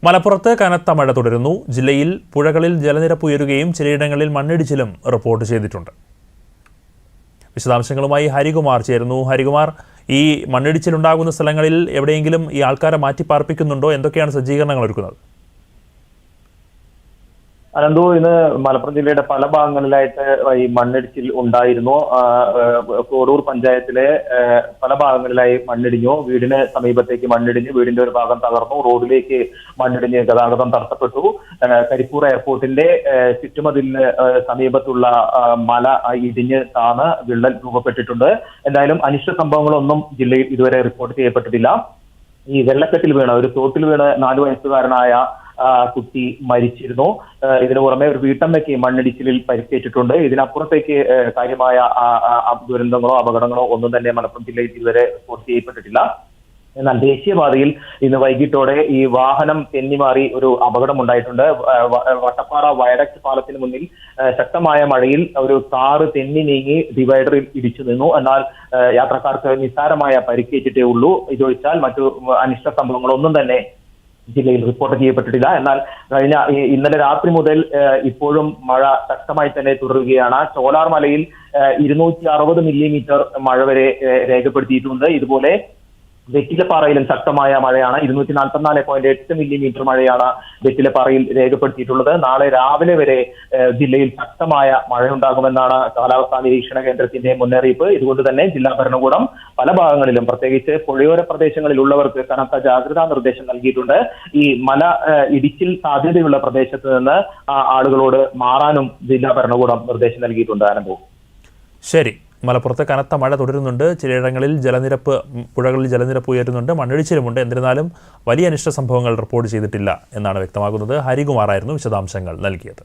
മലപ്പുറത്ത് കനത്ത മഴ തുടരുന്നു. ജില്ലയിൽ പുഴകളിൽ ജലനിരപ്പ് ഉയരുകയും ചിലയിടങ്ങളിൽ മണ്ണിടിച്ചിലും റിപ്പോർട്ട് ചെയ്തിട്ടുണ്ട്. വിശദാംശങ്ങളുമായി ഹരികുമാർ ചേരുന്നു. ഹരികുമാർ, ഈ മണ്ണിടിച്ചിലുണ്ടാകുന്ന സ്ഥലങ്ങളിൽ എവിടെയെങ്കിലും ഈ ആൾക്കാരെ മാറ്റിപ്പാർപ്പിക്കുന്നുണ്ടോ? എന്തൊക്കെയാണ് സജ്ജീകരണങ്ങൾ ഒരുക്കുന്നത്? അനന്തു, ഇന്ന് മലപ്പുറം ജില്ലയുടെ പല ഭാഗങ്ങളിലായിട്ട് ഈ മണ്ണിടിച്ചിൽ ഉണ്ടായിരുന്നു. കോടൂർ പഞ്ചായത്തിലെ പല ഭാഗങ്ങളിലായി മണ്ണിടിഞ്ഞു. വീടിന് സമീപത്തേക്ക് മണ്ണിടിഞ്ഞ് വീടിന്റെ ഒരു ഭാഗം തകർന്നു. റോഡിലേക്ക് മണ്ണിടിഞ്ഞ് ഗതാഗതം തടസ്സപ്പെട്ടു. കരിപ്പൂർ എയർപോർട്ടിന്റെ ചുറ്റുമതിലിന് സമീപത്തുള്ള മല ഇടിഞ്ഞ് താന്ന് വിള്ളൽ രൂപപ്പെട്ടിട്ടുണ്ട്. എന്തായാലും അനിഷ്ട സംഭവങ്ങളൊന്നും ജില്ലയിൽ ഇതുവരെ റിപ്പോർട്ട് ചെയ്യപ്പെട്ടിട്ടില്ല. ഈ വെള്ളക്കെട്ടിൽ വീണ ഒരു തോട്ടിൽ വീണ് 4 വയസ്സുകാരനായ കുട്ടി മരിച്ചിരുന്നു. ഇതിനു പുറമെ ഒരു വീട്ടമ്മയ്ക്ക് മണ്ണിടിച്ചിലിൽ പരിക്കേറ്റിട്ടുണ്ട്. ഇതിനപ്പുറത്തേക്ക് കാര്യമായ ദുരന്തങ്ങളോ അപകടങ്ങളോ ഒന്നും തന്നെ മലപ്പുറം ജില്ലയിൽ ഇതുവരെ റിപ്പോർട്ട് ചെയ്യപ്പെട്ടിട്ടില്ല. എന്നാൽ ദേശീയപാതയിൽ ഇന്ന് വൈകിട്ടോടെ ഈ വാഹനം തെന്നിമാറി ഒരു അപകടം ഉണ്ടായിട്ടുണ്ട്. വട്ടപ്പാറ വയഡക്ട് പാലത്തിന് മുന്നിൽ ശക്തമായ മഴയിൽ ഒരു കാറ് തെന്നി നീങ്ങി ഡിവൈഡറിൽ ഇടിച്ചു നിന്നു. എന്നാൽ യാത്രക്കാർക്ക് നിസ്സാരമായ പരിക്കേറ്റിട്ടേ ഉള്ളൂ. ഇതൊഴിച്ചാൽ മറ്റു അനിഷ്ട സംഭവങ്ങളൊന്നും തന്നെ ജില്ലയിൽ റിപ്പോർട്ട് ചെയ്യപ്പെട്ടിട്ടില്ല. എന്നാൽ ഇന്നലെ രാത്രി മുതൽ ഇപ്പോഴും മഴ ശക്തമായി തന്നെ തുടരുകയാണ്. ചോലാർ മലയിൽ 260 മില്ലിമീറ്റർ മഴ വരെ രേഖപ്പെടുത്തിയിട്ടുണ്ട്. ഇതുപോലെ വെറ്റിലപ്പാറയിലും ശക്തമായ മഴയാണ്. 244.8 മില്ലിമീറ്റർ മഴയാണ് വെറ്റിലപ്പാറയിൽ രേഖപ്പെടുത്തിയിട്ടുള്ളത്. നാളെ രാവിലെ വരെ ജില്ലയിൽ ശക്തമായ മഴയുണ്ടാകുമെന്നാണ് കാലാവസ്ഥാ നിരീക്ഷണ കേന്ദ്രത്തിന്റെ മുന്നറിയിപ്പ്. ഇതുകൊണ്ട് തന്നെ ജില്ലാ ഭരണകൂടം പല ഭാഗങ്ങളിലും, പ്രത്യേകിച്ച് പുഴയോര പ്രദേശങ്ങളിലുള്ളവർക്ക് കനത്ത ജാഗ്രതാ നിർദ്ദേശം നൽകിയിട്ടുണ്ട്. ഈ മല ഇടിച്ചിൽ സാധ്യതയുള്ള പ്രദേശത്ത് നിന്ന് ആളുകളോട് മാറാനും ജില്ലാ ഭരണകൂടം നിർദ്ദേശം നൽകിയിട്ടുണ്ട്. ആനന്ദവും ശരി. മലപ്പുറത്ത് കനത്ത മഴ തുടരുന്നുണ്ട്. ചിലയിടങ്ങളിൽ പുഴകളിൽ ജലനിരപ്പ് ഉയരുന്നുണ്ട്, മണ്ണിടിച്ചിലുമുണ്ട്. എന്നിരുന്നാലും വലിയ അനിഷ്ട സംഭവങ്ങൾ റിപ്പോർട്ട് ചെയ്തിട്ടില്ല എന്നാണ് വ്യക്തമാകുന്നത്. ഹരികുമാറായിരുന്നു വിശദാംശങ്ങൾ നൽകിയത്.